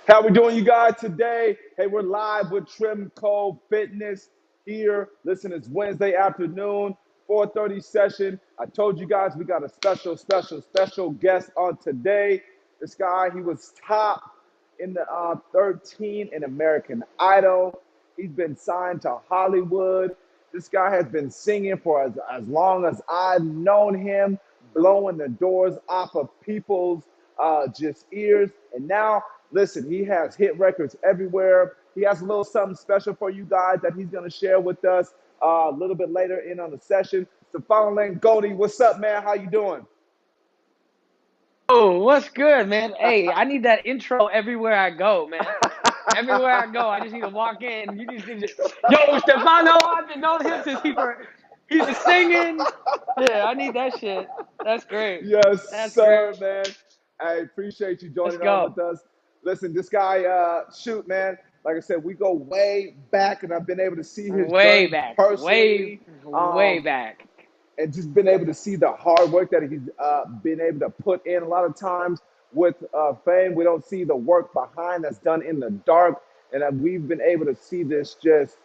How we doing, you guys, today? Hey, we're live with TRIMco Fitness here. Listen, it's Wednesday afternoon, 4:30 session. I told you guys we got a special guest on today. This guy, he was top in the 13 in American Idol. He's been signed to Hollywood. This guy has been singing for as long as I've known him, blowing the doors off of people's just ears. And now, listen, he has hit records everywhere. He has a little something special for you guys that he's going to share with us a little bit later in on the session. Stefano Lane Goldie, what's up, man? How you doing? Oh, what's good, man? Hey, I need that intro everywhere I go, man. Everywhere I go, I just need to walk in. You just need to, yo, Stefano, I've been knowing him since he was singing. Yeah, I need that shit. That's great. Yes, That's great. sir, man. I appreciate you Let's joining on go. with us. Listen, this guy, shoot, man. Like I said, we go way back, and I've been able to see his Way journey back. Way, personally, way back. and just been able to see the hard work that he's been able to put in. A lot of times with fame, we don't see the work behind that's done in the dark, and we've been able to see this just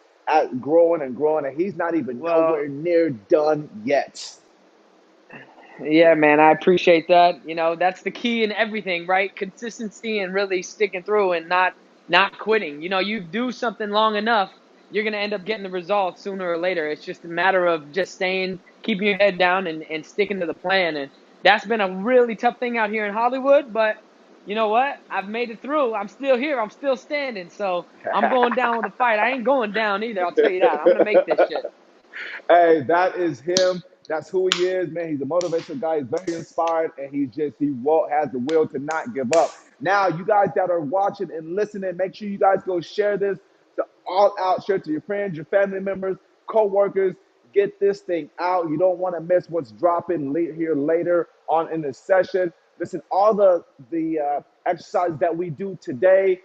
growing and growing, and he's not even Well, nowhere near done yet. yeah, man, I appreciate that. You know, that's the key in everything, right? Consistency and really sticking through and not quitting. You know, you do something long enough, you're gonna end up getting the results sooner or later. It's just a matter of just staying, keeping your head down and sticking to the plan. And that's been a really tough thing out here in Hollywood, but you know what? I've made it through. I'm still here. I'm still standing. So I'm going down with the fight. I ain't going down either. I'll tell you that. I'm gonna make this shit. Hey, that is him. That's who he is, man. He's a motivational guy. He's very inspired, and he won't has the will to not give up. Now, you guys that are watching and listening, make sure you guys go share this to all out. Share it to your friends, your family members, co-workers. Get this thing out. You don't want to miss what's dropping here later on in the session. Listen, all the exercises that we do today,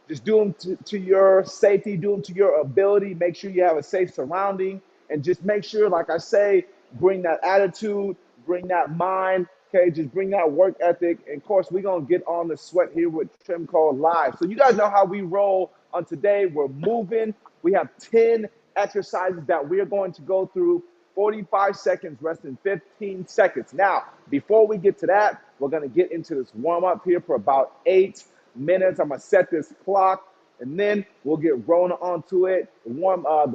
just do them to your safety, do them to your ability. Make sure you have a safe surrounding, and just make sure, like I say, bring that attitude, bring that mind, okay? Just bring that work ethic. And of course, we're going to get on the sweat here with TRIMco Live. So you guys know how we roll on today. We're moving. We have 10 exercises that we're going to go through, 45 seconds, rest in 15 seconds. Now, before we get to that, we're going to get into this warm up here for about 8 minutes. I'm going to set this clock, and then we'll get rolling onto it, the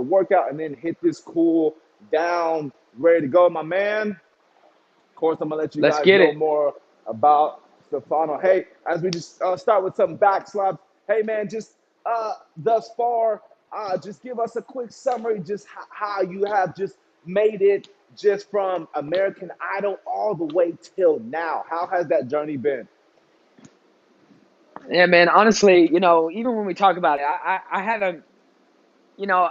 workout, and then hit this cool down, ready to go, my man. Of course, I'm going to let you Let's guys get know it. more about Stefano. Hey, as we just start with some back slabs, hey, man, just thus far, just give us a quick summary, just how you have just made it just from American Idol all the way till now. How has that journey been? Yeah, man. Honestly, you know, even when we talk about it, I haven't, you know,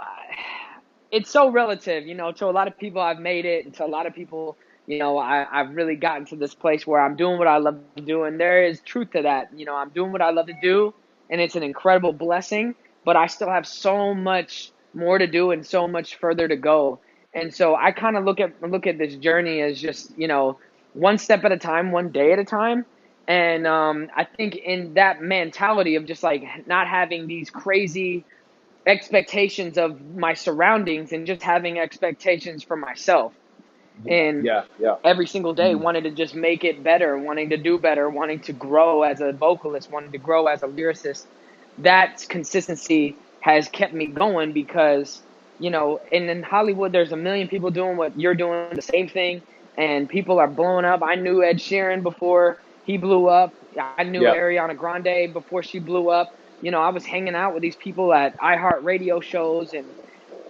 it's so relative, you know, to a lot of people I've made it, and to a lot of people, you know, I've really gotten to this place where I'm doing what I love to do. And there is truth to that. You know, I'm doing what I love to do, and it's an incredible blessing, but I still have so much more to do and so much further to go. And so I kind of look at this journey as just, you know, one step at a time, one day at a time. And I think in that mentality of just like not having these crazy expectations of my surroundings and just having expectations for myself, and Yeah, yeah. every single day wanting to just make it better, wanting to do better, wanting to grow as a vocalist, wanting to grow as a lyricist. That consistency has kept me going because, you know, in Hollywood, there's a million people doing what you're doing, the same thing, and people are blowing up. I knew Ed Sheeran before he blew up. I knew Yeah. Ariana Grande before she blew up. You know, I was hanging out with these people at iHeartRadio shows, and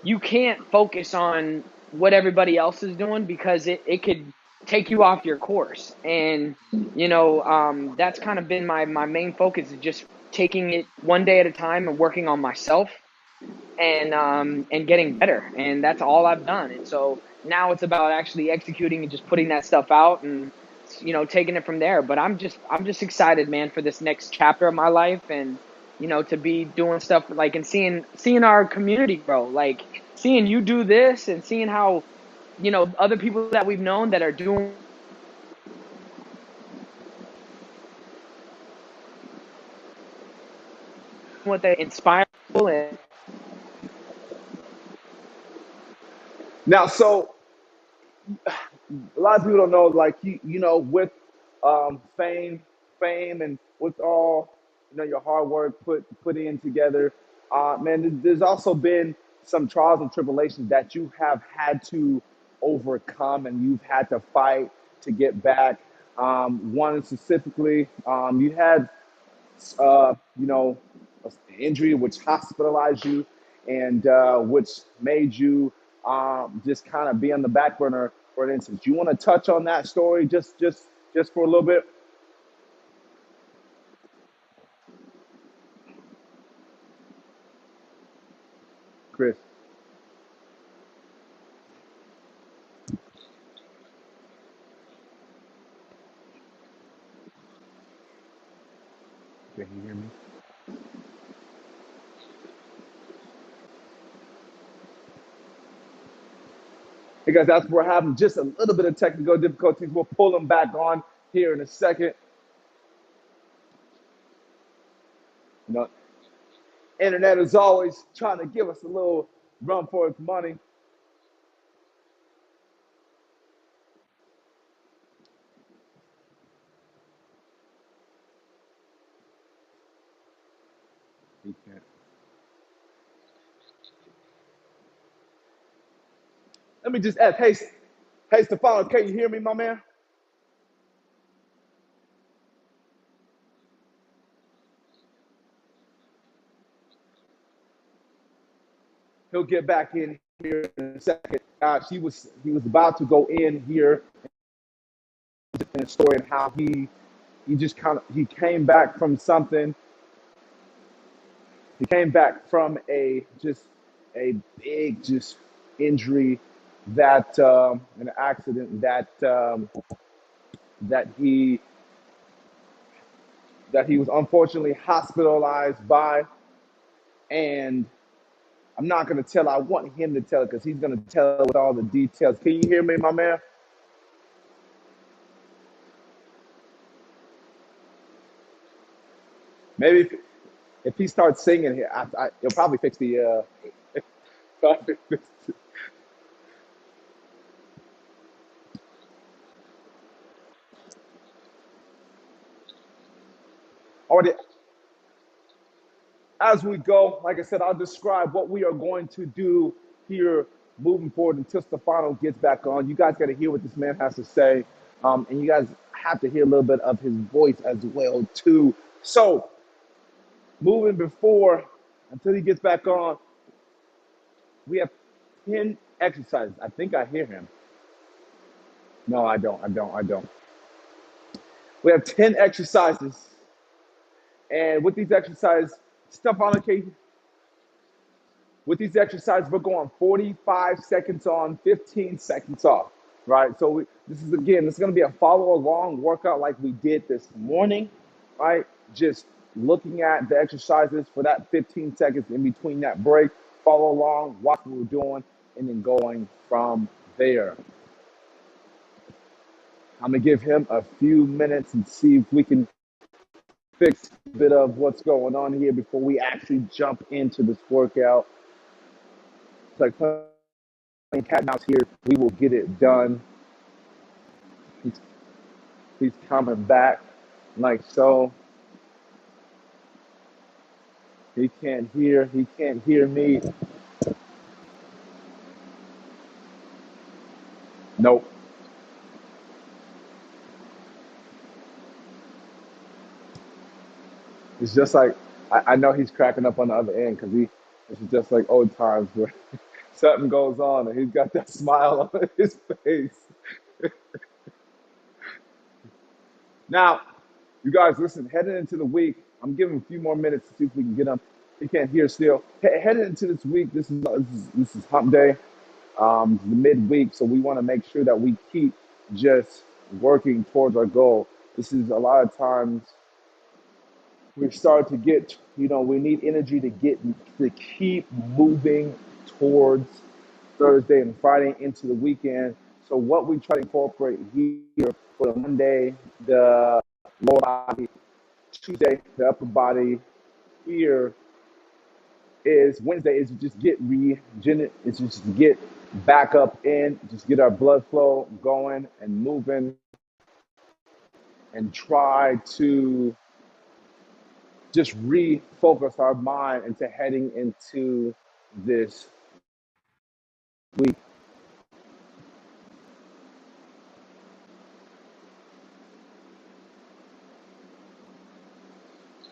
you can't focus on what everybody else is doing because it could take you off your course. And, you know, that's kind of been my main focus, is just taking it one day at a time and working on myself and getting better. And that's all I've done. And so now it's about actually executing and just putting that stuff out and, you know, taking it from there. But I'm just excited, man, for this next chapter of my life, and, you know, to be doing stuff like, and seeing our community grow, like seeing you do this and seeing how, you know, other people that we've known that are doing what they inspire people. And Now, so a lot of people don't know, like with fame, and with all your hard work put in together, man. There's also been some trials and tribulations that you have had to overcome, and you've had to fight to get back. One specifically, you had uh, you know, an injury which hospitalized you, and which made you just kind of be on the back burner for an instance. You want to touch on that story just for a little bit, Chris? Can you hear me? Because that's where we're having just a little bit of technical difficulties. We'll pull them back on here in a second. You know, internet is always trying to give us a little run for its money. He can't. Let me just ask, hey, Stefano, can you hear me, my man? He'll get back in here in a second. He was about to go in here in a story and how he just kind of he came back from something. He came back from a big just injury that an accident that he that he was unfortunately hospitalized by. And I'm not gonna tell. I want him to tell it because he's gonna tell it with all the details. Can you hear me, my man? Maybe if he starts singing here, he'll probably fix the. Probably fix it. Already, as we go, like I said, I'll describe what we are going to do here moving forward until Stefano gets back on. You guys got to hear what this man has to say, and you guys have to hear a little bit of his voice as well too. So, moving before until he gets back on, we have 10 exercises. I think I hear him. No, I don't. I don't. We have 10 exercises. And with these exercises, Stefano, with these exercises, we're going 45 seconds on, 15 seconds off, right? So this is going to be a follow along workout like we did this morning, right? Just looking at the exercises for that 15 seconds in between that break, follow along, watch what we're doing, and then going from there. I'm going to give him a few minutes and see if we can fix a bit of what's going on here before we actually jump into this workout. It's like playing cat and mouse here. We will get it done. He's, he's coming back like so. He can't hear. He can't hear me. Nope. It's just like I know he's cracking up on the other end because it's just like old times where something goes on and he's got that smile on his face. Now, you guys, listen. Heading into the week, I'm giving a few more minutes to see if we can get him. He can't hear still. Heading into this week, this is Hump Day, the midweek. So we want to make sure that we keep just working towards our goal. This is a lot of times we start to get, we need energy to keep moving towards Thursday and Friday into the weekend. So what we try to incorporate here for the Monday, the lower body, Tuesday, the upper body here. is Wednesday is just get regenerate. It's just to get back up in, just get our blood flow going and moving, and try to just refocus our mind into heading into this week.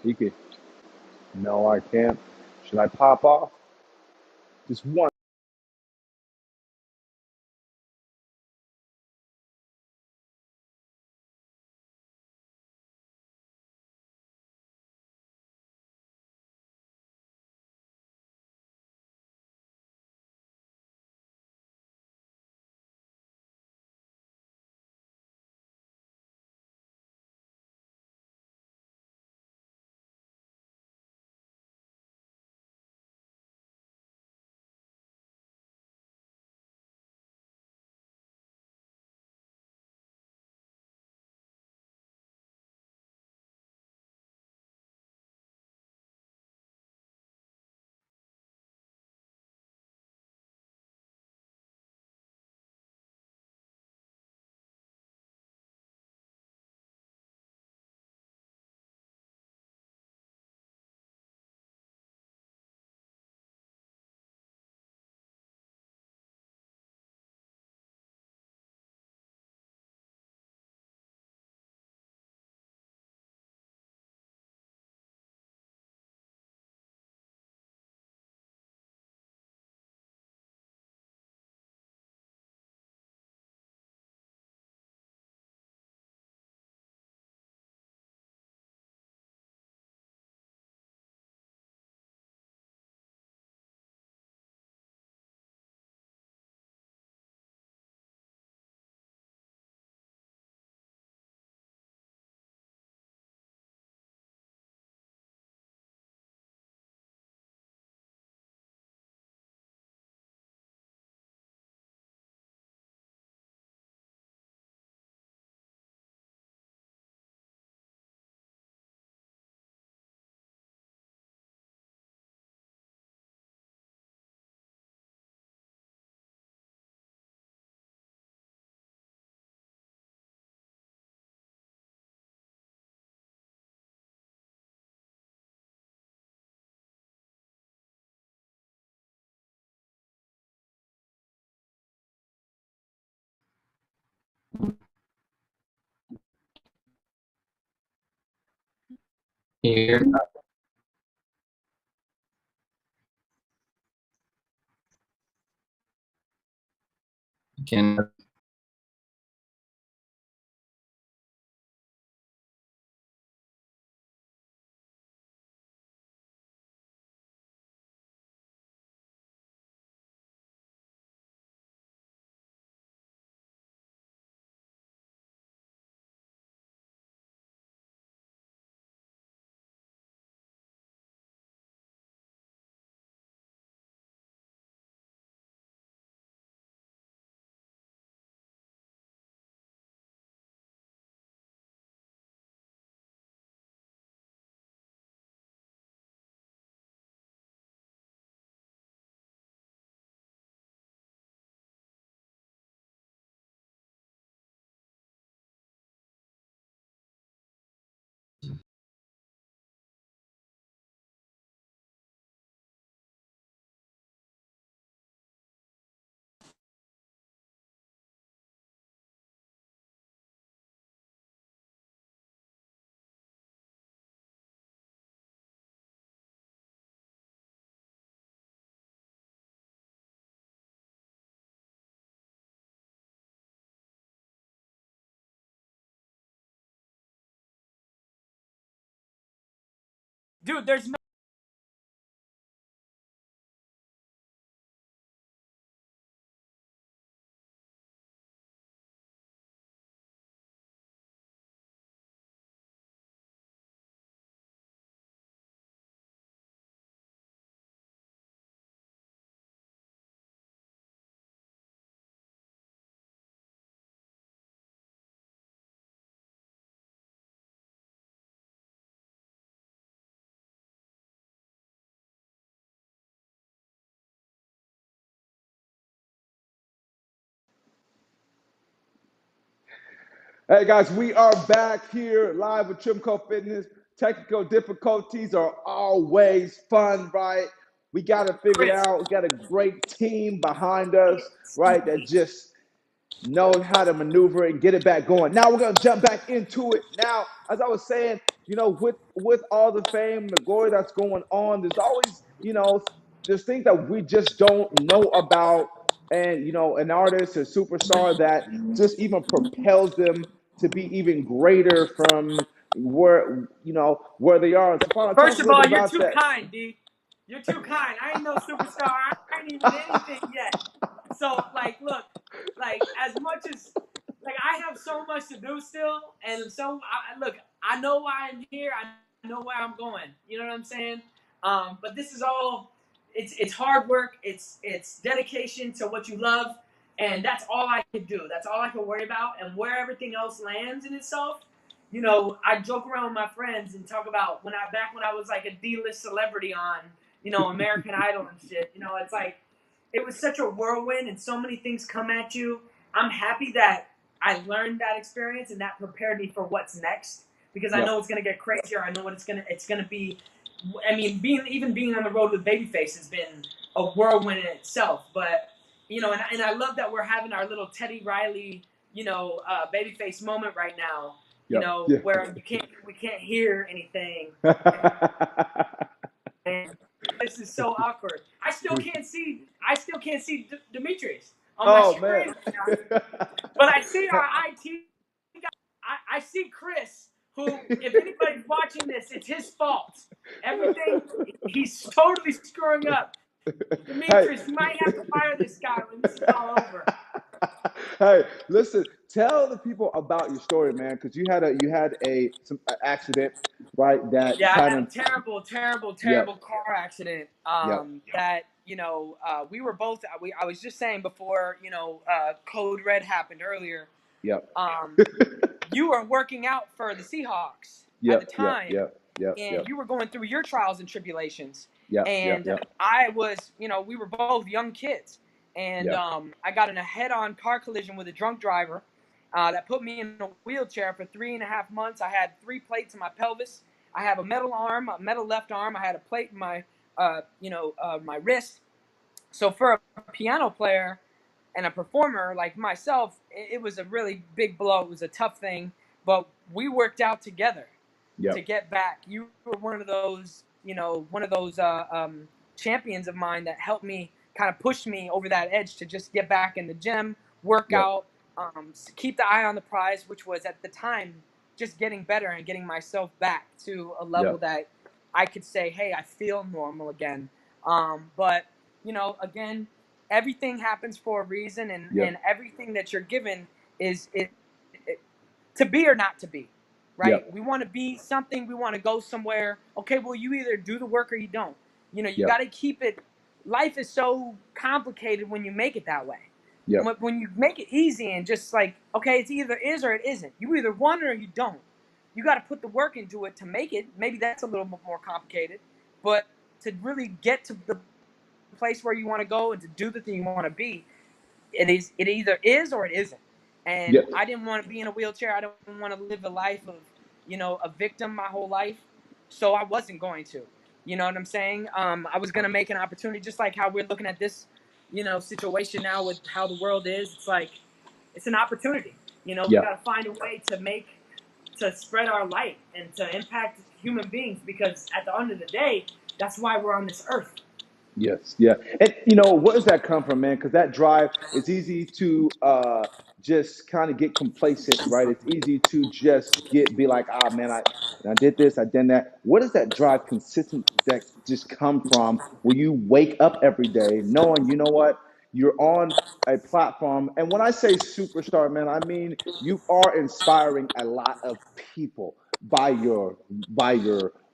You can, no, I can't. Should I pop off? Just one. Here again. Dude, there's Hey guys, we are back here live with TRIMco Fitness. Technical difficulties are always fun, right? We got to figure it Chris, out. We got a great team behind us, right? excuse That me. just know how to maneuver and get it back going. Now we're gonna jump back into it. Now, as I was saying, with all the fame, the glory that's going on, there's always, there's things that we just don't know about, and an artist, a superstar that just even propels them to be even greater from where they are. So, Stefano, tell us First a of little all, bit you're about too that. kind, D. You're too kind. I ain't no superstar. I ain't even anything yet. So, like, look, like, as much as, like, I have so much to do still, and so, look, I know why I'm here. I know where I'm going. You know what I'm saying? But this is all, it's hard work. It's dedication to what you love, and that's all I can do. That's all I can worry about, and where everything else lands in itself, I joke around with my friends and talk about when I was like a D-list celebrity on, American Idol and shit. It's like it was such a whirlwind and so many things come at you. I'm happy that I learned that experience and that prepared me for what's next because I know Yep. it's gonna get crazier. I know what it's gonna be. I mean, being on the road with Babyface has been a whirlwind in itself. But and I love that we're having our little Teddy Riley, Babyface moment right now, Yep. Yeah. where we can't hear anything, and this is so awkward. I still can't see Demetrius on my Oh man. screen right now, but I see our IT guy. I see Chris, who, if anybody's watching this, it's his fault. Everything he's totally screwing up. Hey. Demetrius, you might have to fire this guy when this is all over. Hey, listen, tell the people about your story, man, because you had some accident, right? That Yeah, I kind had a of. terrible, terrible, Yep. terrible car accident. Yep. That we were both. I was just saying before, Code Red happened earlier. Yep. Um, you were working out for the Seahawks at the Yep. Yep. time, Yep. Yep. and Yep. you were going through your trials and tribulations. Yep. Yep. And Yep. I was, we were both young kids, and Yep. I got in a head-on car collision with a drunk driver that put me in a wheelchair for 3.5 months. I had 3 plates in my pelvis. I have a metal arm, a metal left arm. I had a plate in my, my wrist. So for a piano player and a performer like myself, it was a really big blow. It was a tough thing, but we worked out together to Yep. get back. You were one of those champions of mine that helped me kind of push me over that edge to just get back in the gym, work Yep. out, keep the eye on the prize, which was at the time just getting better and getting myself back to a level Yep. that I could say, hey, I feel normal again. But again, everything happens for a reason, and Yep. everything that you're given is it to be or not to be, right? Yep. We want to be something, we want to go somewhere. Okay, well, you either do the work or you don't. You got Yep. to keep it. Life is so complicated when you make it that way. Yep. When you make it easy and just like, okay, it's either is or it isn't. You either want it or you don't. You got to put the work into it to make it. Maybe that's a little bit more complicated, but to really get to the place where you want to go and to do the thing you want to be, it either is or it isn't. And Yep. I didn't want to be in a wheelchair. I didn't want to live a life of a victim my whole life. So I wasn't going to. You know what I'm saying? I was gonna make an opportunity, just like how we're looking at this, situation now with how the world is. It's like it's an opportunity. We got Yep. to find a way to spread our light and to impact human beings because at the end of the day, that's why we're on this earth. Yes, yeah. And where does that come from, man? Because that drive, it's easy to just kind of get complacent, right? It's easy to just be like, ah, man, I did this, I did that. Where does that drive consistent that just come from? Will you wake up every day knowing, you know what, you're on a platform, and when I say superstar, man, I mean you are inspiring a lot of people by your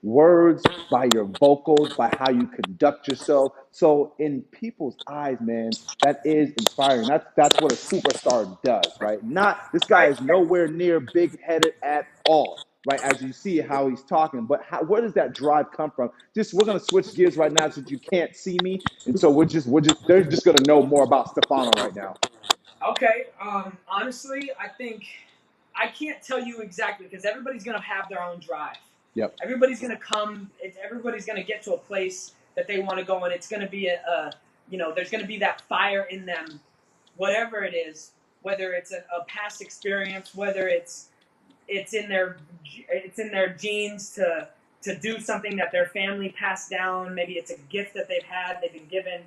words, by your vocals, by how you conduct yourself. So in people's eyes, man, that is inspiring. That's what a superstar does, right? Not this guy Right? is nowhere near big headed at all, right? As you see how he's talking, but where does that drive come from? Just we're gonna switch gears right now since you can't see me, and so we're just they're just gonna know more about Stefano right now. Okay. Honestly, I think. I can't tell you exactly because everybody's gonna have their own drive. Yep. Everybody's gonna come. Everybody's gonna get to a place that they want to go, and it's gonna be there's gonna be that fire in them, whatever it is, whether it's a past experience, whether it's in their genes to do something that their family passed down. Maybe it's a gift that they've been given.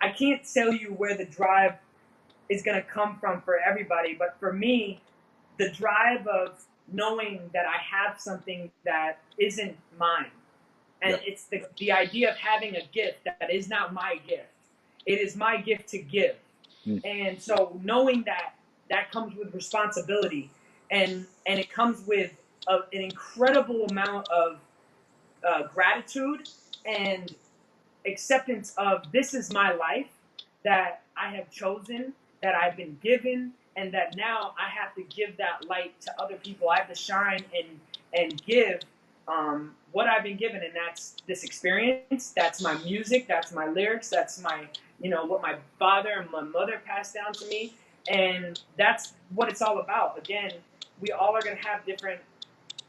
I can't tell you where the drive is going to come from for everybody, but for me, the drive of knowing that I have something that isn't mine, and Yep. it's the idea of having a gift that is not my gift. It is my gift to give. And so knowing that comes with responsibility, and it comes with an incredible amount of gratitude and acceptance of this is my life that I have chosen, that I've been given, and that now I have to give that light to other people. I have to shine and give what I've been given, and that's this experience. That's my music. That's my lyrics. That's my what my father and my mother passed down to me, and that's what it's all about. Again, we all are going to have different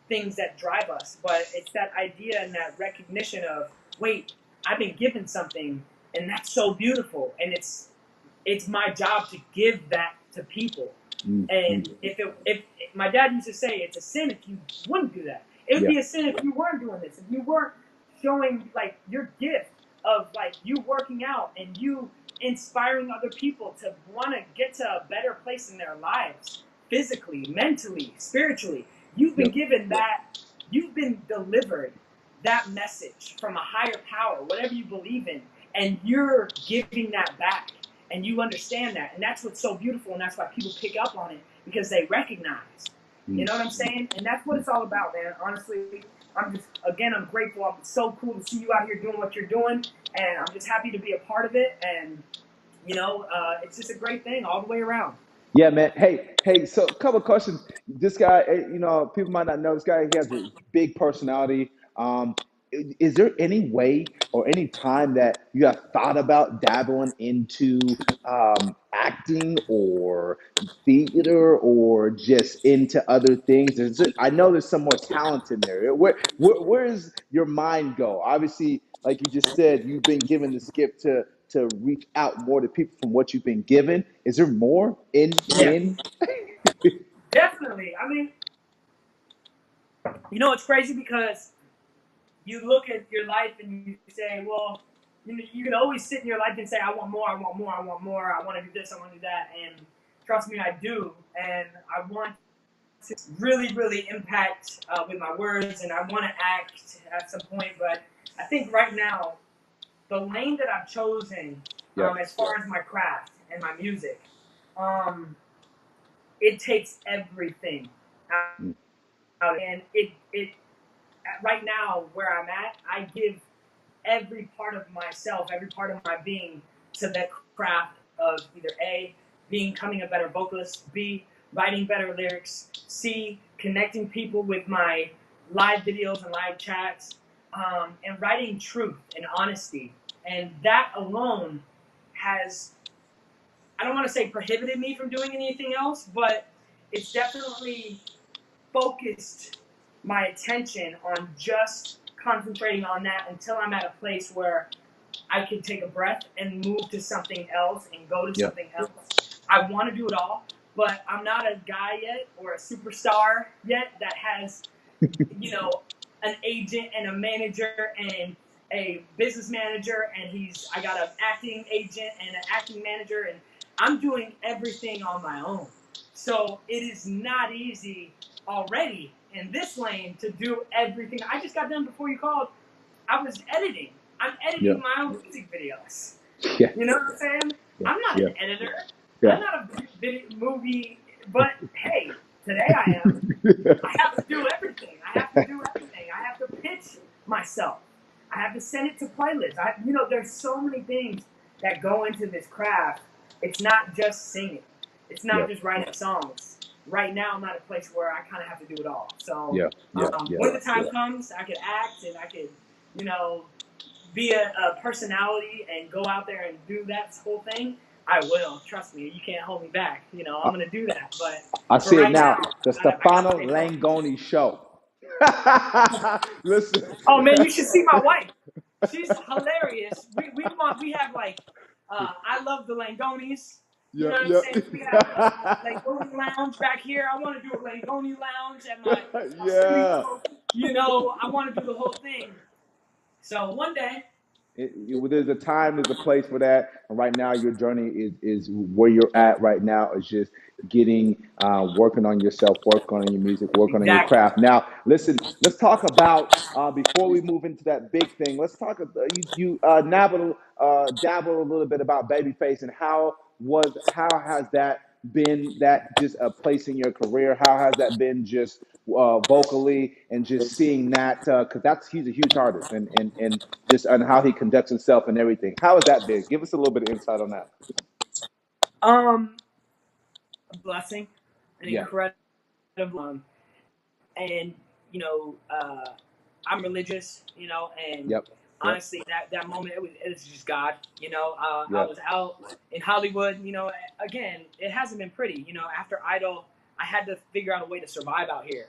things that drive us, but it's that idea and that recognition of, wait, I've been given something, and that's so beautiful, and it's my job to give that to people. And if my dad used to say, it's a sin if you wouldn't do that. It would be a sin if you weren't doing this, if you weren't showing like your gift of like you working out and you inspiring other people to want to get to a better place in their lives, physically, mentally, spiritually. You've been given that. You've been delivered that message from a higher power, whatever you believe in, and you're giving that back, and you understand that, and that's what's so beautiful, and that's why people pick up on it, because they recognize. You know what I'm saying? And that's what it's all about, man. Honestly, I'm grateful. It's so cool to see you out here doing what you're doing, and I'm just happy to be a part of it, and it's just a great thing all the way around. Yeah, man. Hey. So, a couple of questions. This guy, people might not know this guy. He has a big personality. Is there any way or any time that you have thought about dabbling into acting or theater or just into other things? I know there's some more talent in there. Where does your mind go? Obviously, like you just said, you've been given this gift to reach out more to people from what you've been given. Is there more in Yeah, in? definitely. I mean, it's crazy because you look at your life and you say, well, you can always sit in your life and say, I want more, I want more, I want more, I want to do this, I want to do that. And trust me, I do. And I want to really, really impact with my words, and I want to act at some point. But I think right now, the lane that I've chosen as far as my craft and my music, it takes everything out. And it right now, where I'm at, I give every part of myself, every part of my being to that craft of either A, becoming a better vocalist, B, writing better lyrics, C, connecting people with my live videos and live chats, and writing truth and honesty. And that alone has, I don't want to say prohibited me from doing anything else, but it's definitely focused my attention on just concentrating on that until I'm at a place where I can take a breath and move to something else and go to something else. I want to do it all, but I'm not a guy yet or a superstar yet that has, an agent and a manager and a business manager, and I got an acting agent and an acting manager, and I'm doing everything on my own. So it is not easy already in this lane to do everything. I just got done before you called. I was editing. I'm editing my own music videos. Yeah. You know what I'm saying? I'm not an editor. Yeah. I'm not a movie, but hey, today I am. I have to do everything. I have to pitch myself. I have to send it to playlists. There's so many things that go into this craft. It's not just singing. It's not just writing songs. Right now, I'm at a place where I kind of have to do it all. So when the time comes, I could act and I could, be a personality and go out there and do that whole thing. I will. Trust me. You can't hold me back. You know, I'm gonna do that. But I for see it right now. now, The I gotta Stefano stay focused. Langoni Show. Listen. Oh man, you should see my wife. She's hilarious. We have like I love the Langonis. You know Yep, what I'm yep. saying? We have Langoni Lounge back here. I want to do a Langoni Lounge at my Yeah. TRIMco. You know, I want to do the whole thing. So one day, There's a time, there's a place for that. And right now, your journey is where you're at right now. Is just getting, working on yourself, working on your music, working on your exactly. craft. Now, listen, let's talk about, before we move into that big thing, let's talk, dabble a little bit about Babyface and how has that been that just a place in your career? How has that been just vocally and just seeing that, because he's a huge artist and just on how he conducts himself and everything. How has that been? Give us a little bit of insight on that. Um, a blessing, an Yeah. incredible, and you know, I'm religious, you know, and Yep. Yep. honestly, that moment it was just God, you know. I Yep. was out in Hollywood, you know. Again, it hasn't been pretty, you know. After Idol, I had to figure out a way to survive out here,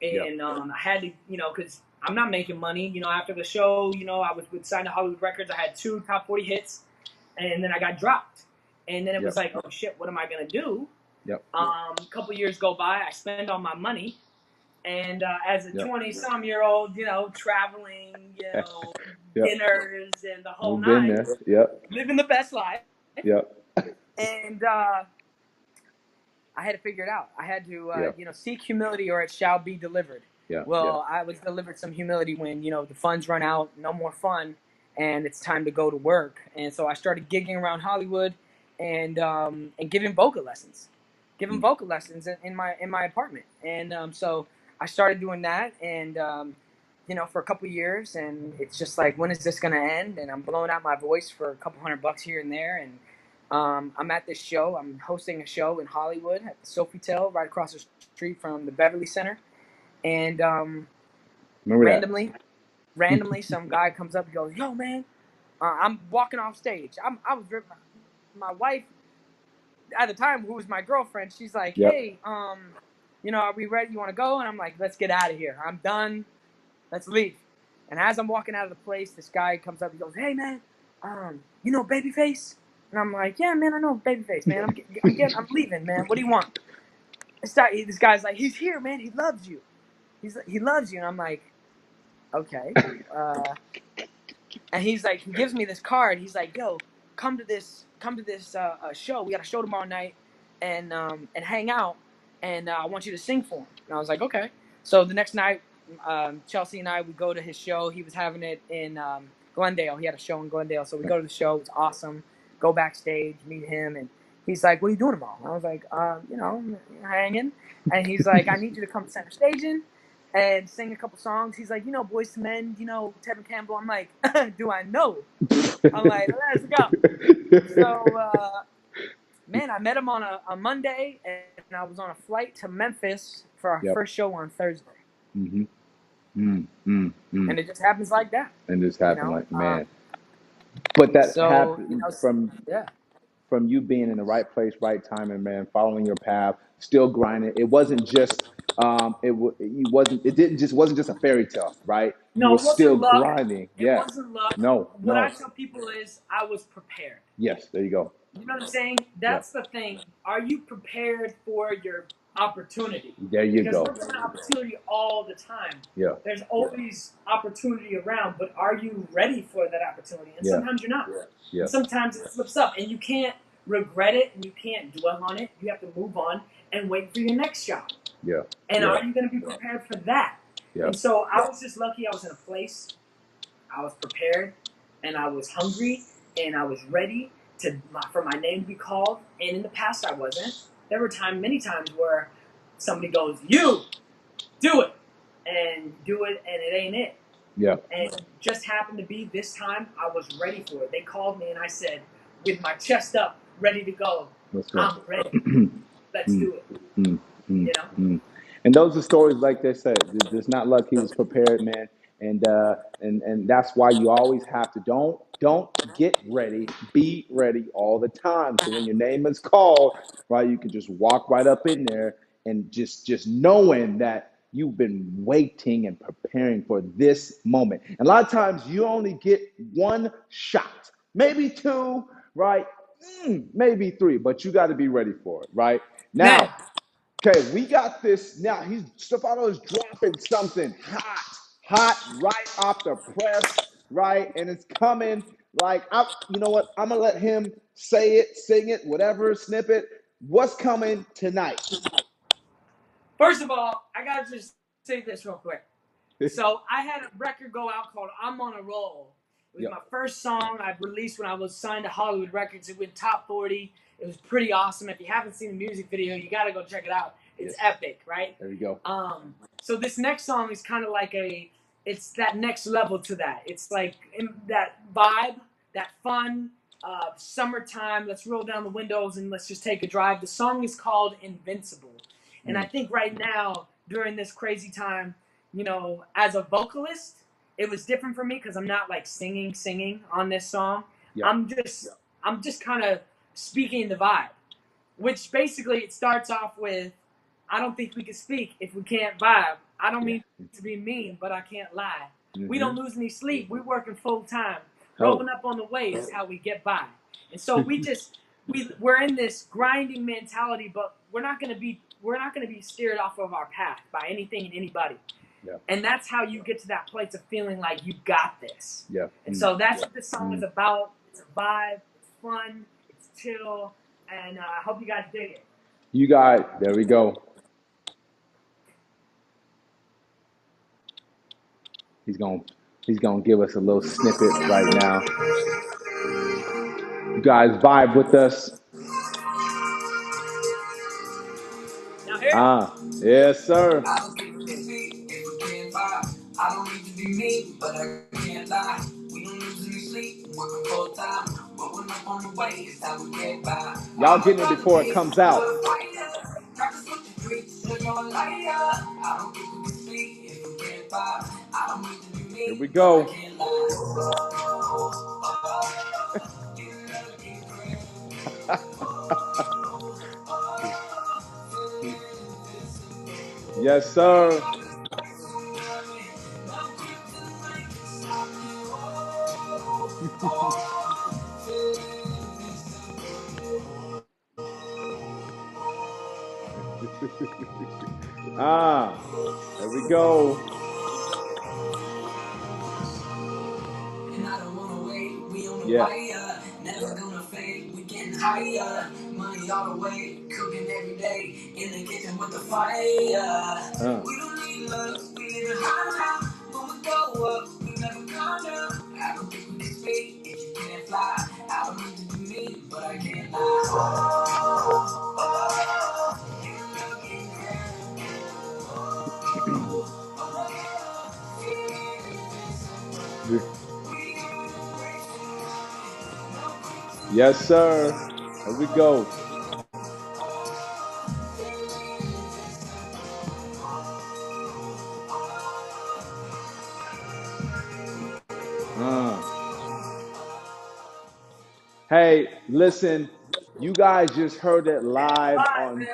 Yep. and I had to, you know, because I'm not making money, you know. After the show, you know, I was signed to Hollywood Records. I had 2 top 40 hits, and then I got dropped, and then it was Yep. like, oh shit, what am I gonna do? Yep. A couple years go by, I spend all my money. And as a Yep. 20-some-year-old, you know, traveling, you know, Yep. dinners and the whole We've been nine, there. Yep. living the best life. Yep. And I had to figure it out. I had to, Yep. you know, seek humility or it shall be delivered. Yeah. Well, I was delivered some humility when, you know, the funds run out, no more fun, and it's time to go to work. And so I started gigging around Hollywood and giving vocal lessons, in my apartment. And so I started doing that, and you know, for a couple years, and it's just like, when is this gonna end? And I'm blowing out my voice for a couple $100 here and there, and I'm at this show. I'm hosting a show in Hollywood at the Sofitel, right across the street from the Beverly Center. And Remember randomly, some guy comes up and goes, "Yo, man!" I'm walking off stage. I was my wife at the time, who was my girlfriend. She's like, Yep. "Hey, you know, are we ready? You want to go?" And I'm like, "Let's get out of here. I'm done. Let's leave." And as I'm walking out of the place, this guy comes up. He goes, "Hey, man, you know Babyface?" And I'm like, "Yeah, man, I know Babyface, man. I'm leaving, man. What do you want?" This guy's like, "He's here, man. He loves you. He loves you." And I'm like, "Okay." And he's like, he gives me this card. He's like, "Yo, come to this show. We got a show tomorrow night, and hang out. And I want you to sing for him." And I was like, "Okay." So the next night, Chelsea and I would go to his show. He was having it in Glendale. He had a show in Glendale, so we go to the show. It's awesome. Go backstage, meet him, and he's like, "What are you doing tomorrow?" And I was like, "You know, hanging." And he's like, "I need you to come center staging and sing a couple songs." He's like, "You know, Boys to Men, you know, Tevin Campbell." I'm like, "Do I know?" I'm like, "Let's go." So, man, I met him on a Monday, and I was on a flight to Memphis for our Yep. first show on Thursday. Mm-hmm. And it just happens like that. And this happened, You know? like, man. But that So, happened you know, from you being in the right place, right time, and man, following your path, still grinding. It wasn't just it didn't just wasn't just a fairy tale, right? You No, were it wasn't still luck. grinding. It Yeah. wasn't luck. No. What I tell people is I was prepared. Yes, there you go. You know what I'm saying? That's the thing. Are you prepared for your opportunity? There you Because go. there's an opportunity all the time. Yeah. There's always opportunity around, but are you ready for that opportunity? And sometimes you're not. Yeah. And sometimes it slips up, and you can't regret it, and you can't dwell on it. You have to move on and wait for your next shot. Yeah. And are you going to be prepared for that? Yeah. And so I was just lucky. I was in a place. I was prepared, and I was hungry, and I was ready for my name to be called. And in the past, I wasn't. There were many times where somebody goes, "You do it," and it ain't it. Yeah. And it just happened to be this time I was ready for it. They called me, and I said, with my chest up, ready to go, "I'm ready. Let's do it." You know. And those are stories, like they said. It's not like he was prepared, man. And that's why you always have to don't get ready, be ready all the time. So when your name is called, right, you can just walk right up in there and just knowing that you've been waiting and preparing for this moment. And a lot of times you only get one shot, maybe two, right? Maybe three, but you got to be ready for it, right? Man, Now, okay, we got this. Now Stefano is dropping something hot, right off the press, right, and it's coming. Like, you know what? I'm gonna let him say it, sing it, whatever, snip it. What's coming tonight? first of all, I gotta just say this real quick. So I had a record go out called "I'm on a Roll." It was Yep. my first song I released when I was signed to Hollywood Records. It went top 40. It was pretty awesome. If you haven't seen the music video, you gotta go check it out. It's epic, right? There we go. So this next song is kind of like it's that next level to that. It's like that vibe, that fun, summertime. Let's roll down the windows and let's just take a drive. The song is called "Invincible," and I think right now during this crazy time, as a vocalist, it was different for me because I'm not like singing on this song. Yep. I'm just kind of speaking the vibe, which basically it starts off with, I don't think we can speak if we can't vibe. I don't mean to be mean, but I can't lie. We don't lose any sleep. We're working full time. Rolling up on the way is how we get by. And so we're in this grinding mentality, but we're not gonna be steered off of our path by anything and anybody. Yeah. And that's how you get to that place of feeling like you got this. Yeah. And so that's what this song is about. It's a vibe. It's fun. It's chill. And I hope you guys dig it. You got it. There we go. He's gonna give us a little snippet right now. You guys vibe with us. Now here. Yes, sir. I don't think we can see if we can't vibe. I don't need to be mean, but I can't lie. We don't lose any sleep, working full time. Rolling up on the way, it's how we get by. Y'all getting it before it comes out. Practice with the streets, so you're a liar. I don't think we can speak if we can't vibe. I don't need to be mean, Here we go. but I can't lie. Yes, sir. There we go. And I don't wanna wait, we on the Yeah. wire. Never gonna fade, we getting higher. Money all the way, cooking every day. In the kitchen with the fire. We don't need love, we living high now. When we go up, we never come down. I don't think we can speak if you can't fly. I don't need to be mean, but I can't lie. Yes, sir. Here we go. Hey, listen, you guys just heard it live Vibe, on man.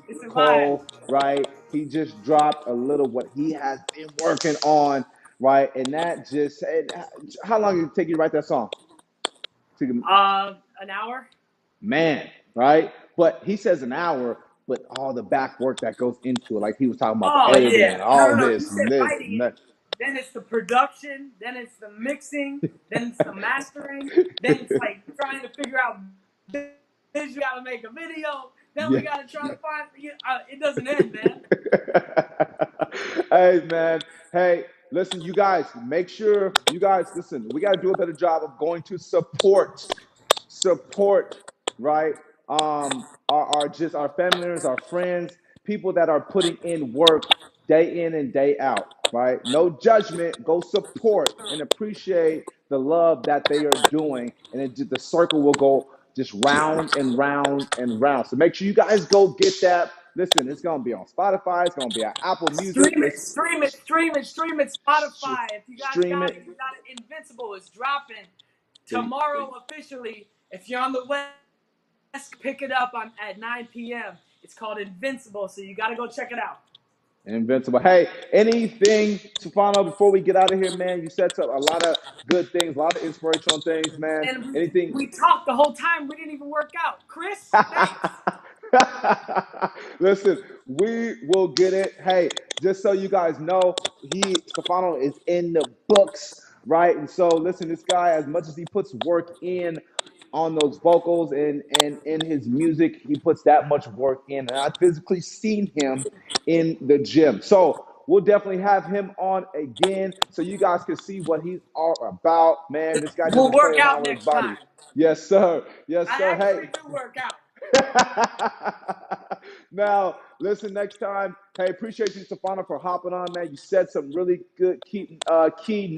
It's a vibe. TRIMco, right? He just dropped a little what he has been working on, right? And that just, how long did it take you to write that song? An hour. Man, right? But he says an hour, but all the back work that goes into it, like he was talking about the Oh editing yeah. and No, all no, no. You this and said this writing and it. that. Then it's the production. Then it's the mixing. Then it's the mastering. Then it's like trying to figure out this. You gotta make a video. Then Yeah. we gotta try to find. It doesn't end, man. Hey, man. Hey, listen, you guys, make sure you guys listen. We got to do a better job of going to support, right? Our family members, our friends, people that are putting in work day in and day out, right? No judgment. Go support and appreciate the love that they are doing, and the circle will go just round and round and round. So make sure you guys go get that. Listen, it's gonna be on Spotify. It's gonna be on Apple Music. Stream it, stream it, stream it, stream it. Spotify. If you guys Stream got it. it, you got it. Invincible is dropping There you- tomorrow officially. If you're on the West, pick it up at 9 p.m. It's called Invincible, so you got to go check it out. Invincible. Hey, anything, Stefano, before we get out of here, man? You said a lot of good things, a lot of inspirational things, man. And Anything? we talked the whole time. We didn't even work out. Chris, thanks. Listen, we will get it. Hey, just so you guys know, Stefano is in the books, right? And so, listen, this guy, as much as he puts work in on those vocals and in his music, he puts that much work in. And I've physically seen him in the gym. So we'll definitely have him on again so you guys can see what he's all about. Man, this guy We'll doesn't play work around out with his next body. time. Yes, sir. Yes, I sir. actually Hey. do work out. Now, listen, next time, hey, appreciate you, Stefano, for hopping on, man. You said some really good key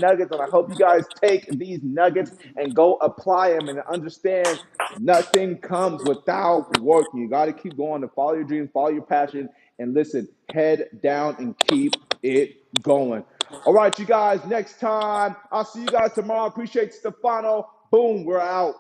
nuggets, and I hope you guys take these nuggets and go apply them and understand nothing comes without working. You got to keep going to follow your dreams, follow your passion, and listen, head down and keep it going. All right, you guys, next time, I'll see you guys tomorrow. Appreciate Stefano. Boom, we're out.